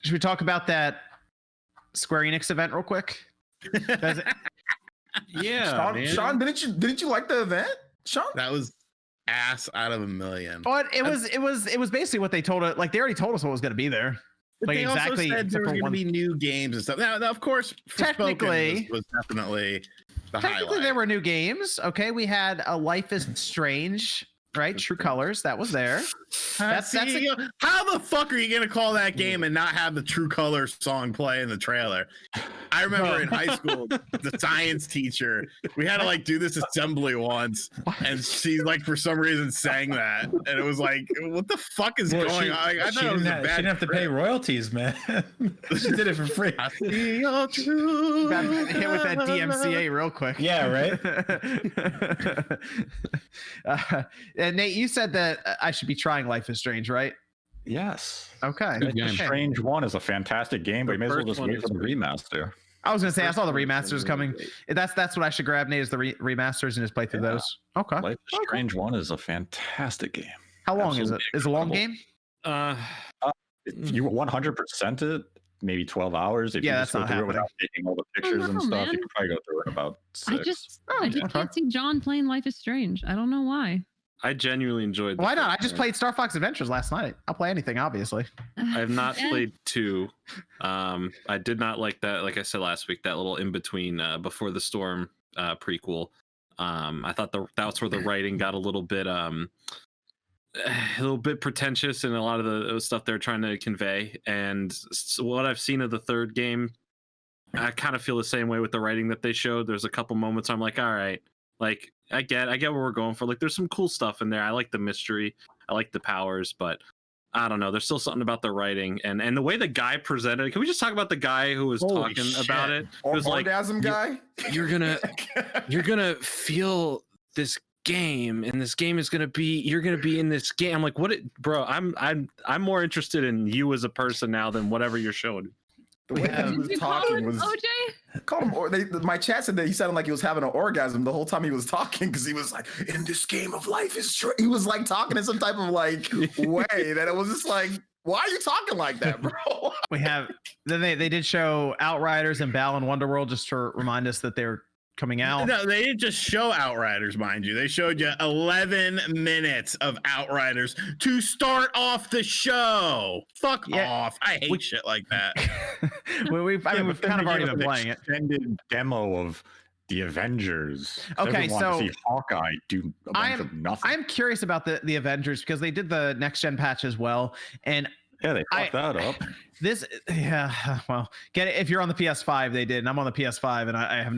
Should we talk about that Square Enix event real quick? Yeah, Sean, didn't you like the event, Sean? That was ass out of a million. But it was basically what they told it. Like they already told us what was going to be there. But Like they exactly. also said there was going to be new games and stuff. Now of course, Technically, was definitely the technically highlight. there were new games. Okay, we had a Life is Strange. Right, True Colors, that was there. How the fuck are you gonna call that game and not have the True Colors song play in the trailer? I remember in high school, the science teacher, we had to like do this assembly once, and she like for some reason sang that, and it was like, what the fuck is going on? I thought it was a bad. She didn't have to pay royalties, man. She did it for free. I see your true. Hit with that DMCA real quick. Yeah, right. And Nate, you said that I should be trying Life is Strange, right? Yes. Okay. Strange 1 is a fantastic game, but you may as well just wait for the remaster. I was gonna say I saw the remasters coming. That's what I should grab, Nate, is the remasters and just play through those. Okay. Life is Strange 1 is a fantastic game. How long is it? Is it a long game? If you 100% it, maybe 12 hours. If you that's just go not through it happening. without taking all the pictures and stuff, man. you could probably go through it in about 6. I just can't see John playing Life is Strange. I don't know why. I genuinely enjoyed. Why not? I just played Star Fox Adventures last night. I'll play anything, obviously. I have not played 2. I did not like that. Like I said last week, that little in between Before the Storm prequel. I thought that's where the writing got a little bit pretentious in a lot of the stuff they're trying to convey. And what I've seen of the third game, I kind of feel the same way with the writing that they showed. There's a couple moments I'm like, all right, like I get what we're going for. Like there's some cool stuff in there. I like the mystery. I like the powers, but I don't know. There's still something about the writing and the way the guy presented. Can we just talk about the guy who was talking about it? It was Orgasm like, guy. You're gonna feel this game, and this game is gonna be. You're gonna be in this game. I'm like, bro? I'm more interested in you as a person now than whatever you're showing. The way he was talking was OJ. Called him. My chat said that he sounded like he was having an orgasm the whole time he was talking because he was like, "In this game of life is true." He was like talking in some type of like way that it was just like, why are you talking like that, bro? Then they did show Outriders and Balan Wonderworld just to remind us that they're coming out. No, they didn't just show Outriders, mind you. They showed you 11 minutes of Outriders to start off the show. Fuck off. I hate shit like that. we've kind of already been playing it. Extended demo of the Avengers. Okay, so so see Hawkeye do a bunch of nothing. I'm curious about the Avengers because they did the next gen patch as well, and yeah, they fucked that up. Well, get it. If you're on the PS5, they did, and I'm on the PS5, and I have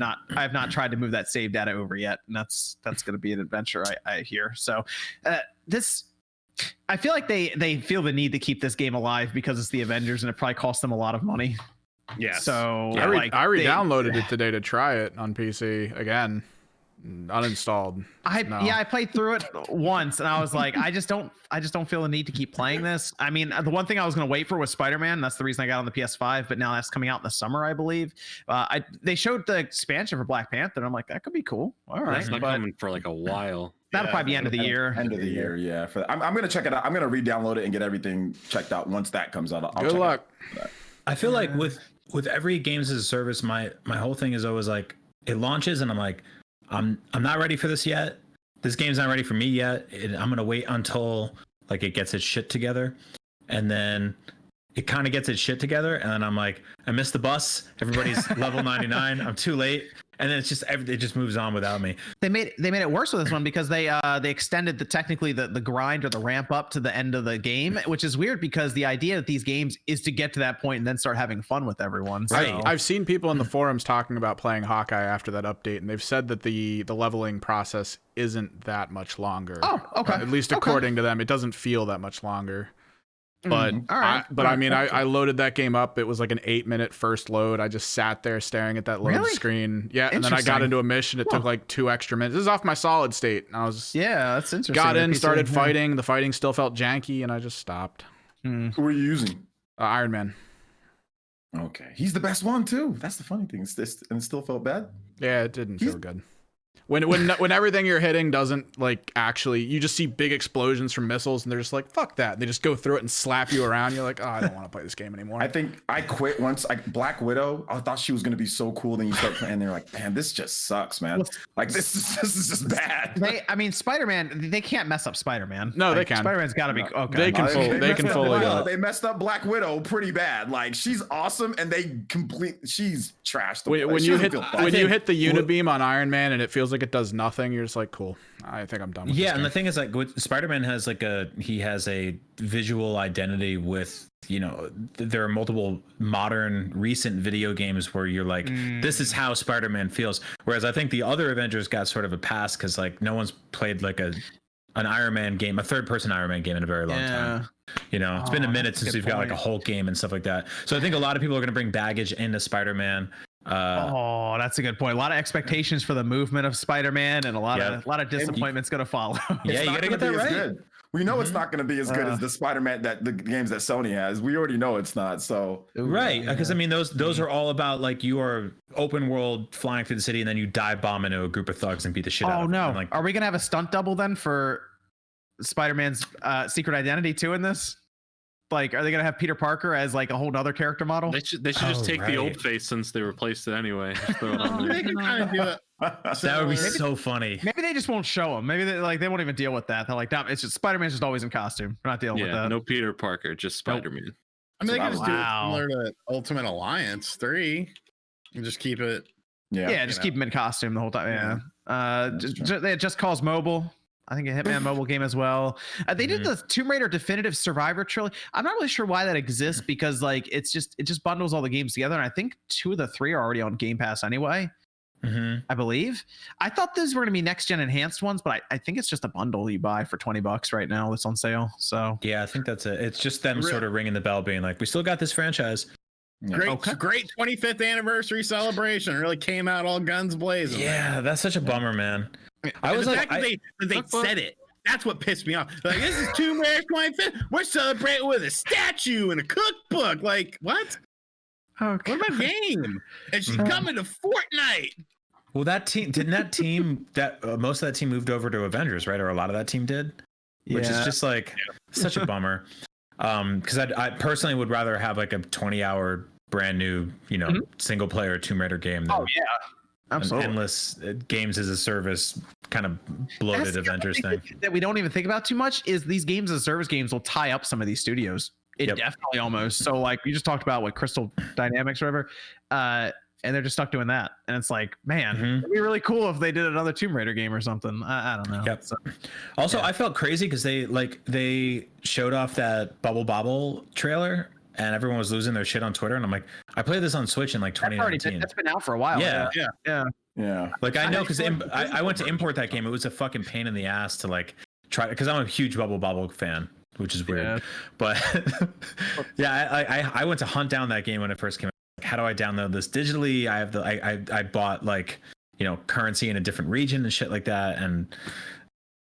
not tried to move that save data over yet, and that's going to be an adventure, I hear. So, I feel like they feel the need to keep this game alive because it's the Avengers, and it probably cost them a lot of money. Yeah. So I re-downloaded it today to try it on PC again. Uninstalled. I played through it once and I was like, I just don't feel the need to keep playing this. I mean, the one thing I was going to wait for was Spider-Man. That's the reason I got on the PS5, but now that's coming out in the summer, I believe. They showed the expansion for Black Panther and I'm like, that could be cool. All right. It's not coming for like a while. That'll probably be end of the year. End of the year, yeah. I'm going to check it out. I'm going to re-download it and get everything checked out once that comes out. Good luck. I feel like with every games as a service, my whole thing is always like, it launches and I'm like, I'm not ready for this yet. This game's not ready for me yet. I'm gonna wait until like it gets its shit together, and then it kind of gets its shit together, and then I'm like, I missed the bus. Everybody's level 99. I'm too late, and then it just moves on without me. They made it worse with this one because they extended the grind or the ramp up to the end of the game, which is weird because the idea of these games is to get to that point and then start having fun with everyone. So. Right. I've seen people in the forums talking about playing Hawkeye after that update, and they've said that the leveling process isn't that much longer. Oh, okay. At least according to them, it doesn't feel that much longer. But I loaded that game up. It was like an 8-minute first load. I just sat there staring at that load screen. Yeah, and then I got into a mission. It took like 2 extra minutes. This is off my solid state. And I was that's interesting. Got in, started fighting. The fighting still felt janky, and I just stopped. Who are you using? Iron Man. Okay, he's the best one too. That's the funny thing. And it still felt bad. Yeah, it didn't feel good. when everything you're hitting doesn't like actually, you just see big explosions from missiles and they're just like, fuck that. They just go through it and slap you around. You're like, oh, I don't want to play this game anymore. I think I quit once. Black Widow, I thought she was gonna be so cool. Then you start playing, and they're like, man, this just sucks, man. Like this is just bad. I mean, Spider-Man, they can't mess up Spider-Man. No, like, they can. Spider-Man's got to be okay. They can fully go. They messed up Black Widow pretty bad. Like she's awesome, and she's trashed. When you hit the unibeam on Iron Man and it feels like it does nothing, you're just like, cool. I think I'm done with this and game. the thing is, like, with Spider-Man has a visual identity with, you know, there are multiple modern recent video games where you're like, this is how Spider-Man feels. Whereas I think the other Avengers got sort of a pass because like no one's played like an Iron Man game, a third-person Iron Man game in a very long time. You know, it's been a minute since we've got like a Hulk game and stuff like that. So I think a lot of people are going to bring baggage into Spider-Man. That's a good point. A lot of expectations for the movement of Spider-Man, and a lot of disappointment's going to follow. You got to get that right. Good. We know it's not going to be as good as the Spider-Man the games that Sony has. We already know it's not. So right, because I mean those are all about like you are open world flying through the city and then you dive bomb into a group of thugs and beat the shit out of them. Oh no! Like, are we going to have a stunt double then for Spider-Man's Secret Identity 2 in this? Like, are they gonna have Peter Parker as like a whole other character model? They should just take the old face since they replaced it anyway. Just throw it on there. They can kind of do it. That would be so funny. Maybe they just won't show him. Maybe they won't even deal with that. They're like, damn, it's just Spider-Man's just always in costume. We're not dealing with that. No Peter Parker, just Spider-Man. I mean, they can just do it similar to Ultimate Alliance 3 and just keep it. Just keep him in costume the whole time. It just calls mobile. I think a Hitman mobile game as well. They did the Tomb Raider Definitive Survivor trilogy. I'm not really sure why that exists because like it just bundles all the games together, and I think 2 of the 3 are already on Game Pass anyway. I believe. I thought those were going to be next gen enhanced ones, but I think it's just a bundle you buy for $20 right now that's on sale. So yeah, I think that's it. It's just them sort of ringing the bell, being like, we still got this franchise. Great 25th anniversary celebration. It really came out all guns blazing. Yeah, that's such a bummer, man. I was like, they said it. That's what pissed me off. Like, this is Tomb Raider 25th. We're celebrating with a statue and a cookbook. Like, what? Okay. What about game? And she's coming to Fortnite. Well, that team most of that team moved over to Avengers, right? Or a lot of that team did, which is just like such a bummer. Because I personally would rather have like a 20-hour brand new, single player Tomb Raider game than absolutely. An endless games as a service kind of bloated Avengers thing. That we don't even think about too much is these games as a service games will tie up some of these studios. Definitely almost. So like we just talked about Crystal Dynamics or whatever, and they're just stuck doing that. And it's like, man, it'd be really cool if they did another Tomb Raider game or something. I don't know. Yep. So, also, I felt crazy because they showed off that Bubble Bobble trailer. And everyone was losing their shit on Twitter, and I'm like, I played this on Switch in like 2019. That's been out for a while. Yeah. Like I know because I I went to import that game. It was a fucking pain in the ass to like try because I'm a huge Bubble Bobble fan, which is weird. But I went to hunt down that game when it first came out. Like, how do I download this digitally? I have I bought like currency in a different region and shit like that, and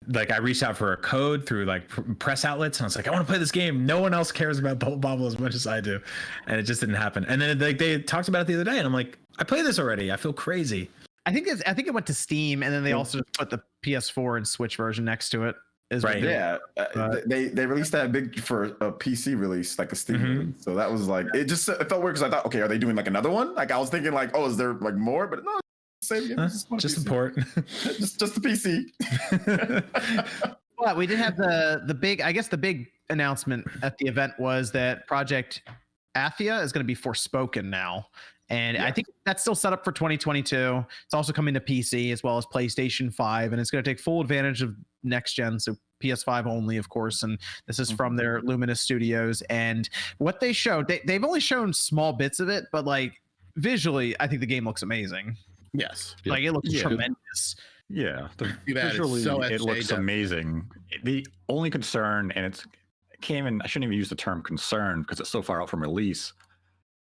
like I reached out for a code through like press outlets, and I was like, I want to play this game. No one else cares about Bubble Bobble as much as I do, and it just didn't happen. And then they talked about it the other day, and I'm like, I played this already. I feel crazy. I think it went to Steam, and then they also just put the PS4 and Switch version next to it. Right. Yeah. They released that big for a PC release, like a Steam release. So that was like it felt weird because I thought, okay, are they doing like another one? Like I was thinking like, oh, is there like more? But no. Same game. Just support. just the PC. Well, we did have the big announcement at the event was that Project Athia is going to be Forspoken now. And I think that's still set up for 2022. It's also coming to PC as well as PlayStation 5, and it's going to take full advantage of next gen, so PS5 only, of course. And this is from their Luminous Studios. And what they showed, they've only shown small bits of it, but like visually, I think the game looks amazing. Yes. Like it looks tremendous. Yeah. Visually, it looks amazing. The only concern, and I shouldn't even use the term concern because it's so far out from release,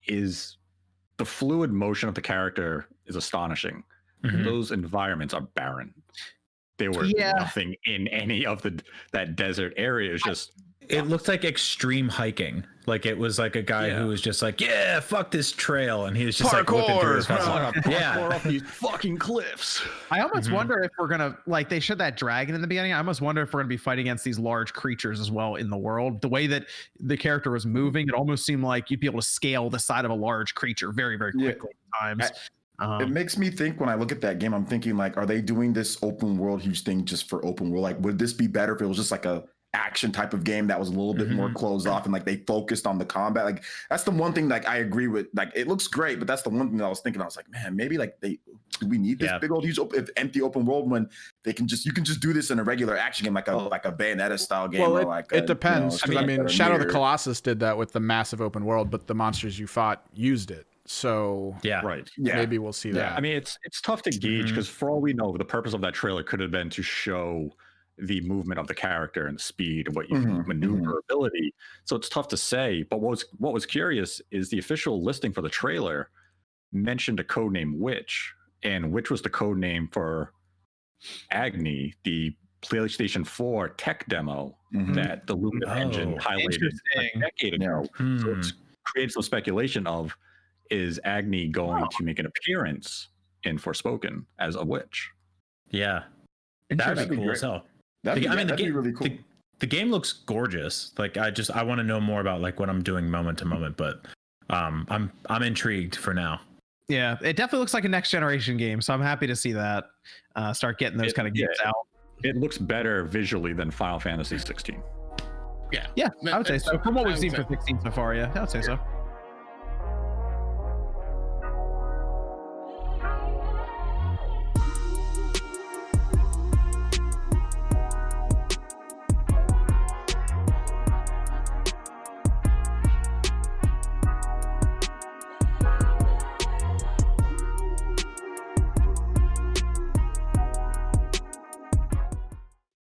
is the fluid motion of the character is astonishing. Those environments are barren. There were nothing in any of that desert area. It's just it looked like extreme hiking. Like it was like a guy who was just like, yeah, fuck this trail, and he was just like whipping through his Parkour up these fucking cliffs. I almost wonder if we're gonna, like, they showed that dragon in the beginning. I almost wonder if we're gonna be fighting against these large creatures as well in the world. The way that the character was moving, it almost seemed like you'd be able to scale the side of a large creature very, very quickly at times. It makes me think when I look at that game, I'm thinking like, are they doing this open world huge thing just for open world? Like, would this be better if it was just like a action type of game that was a little bit more closed off and like they focused on the combat? Like that's the one thing like I agree with. Like it looks great, but that's the one thing that I was thinking. I was like, man, maybe like do we need this big old huge empty open world when you can just do this in a regular action game like a Bayonetta style game? Well, or like it depends. You know, I mean, Shadow of the Colossus did that with the massive open world, but the monsters you fought used it. So maybe we'll see that. I mean, it's tough to gauge because for all we know, the purpose of that trailer could have been to show the movement of the character and the speed and what you maneuverability. So it's tough to say. But what was curious is the official listing for the trailer mentioned a code name Witch, and Witch was the code name for Agni, the PlayStation 4 tech demo that the Lumen engine highlighted a decade ago. So it's created some speculation of, is Agni going to make an appearance in Forspoken as a witch? Yeah, that'd be cool as hell. That'd be really cool. The game looks gorgeous. Like I want to know more about like what I'm doing moment to moment, but I'm intrigued for now. Yeah, it definitely looks like a next generation game, so I'm happy to see that start getting those kind of games out. It looks better visually than Final Fantasy 16. Yeah, I would say so. From what we've seen for 16 so far, I would say so.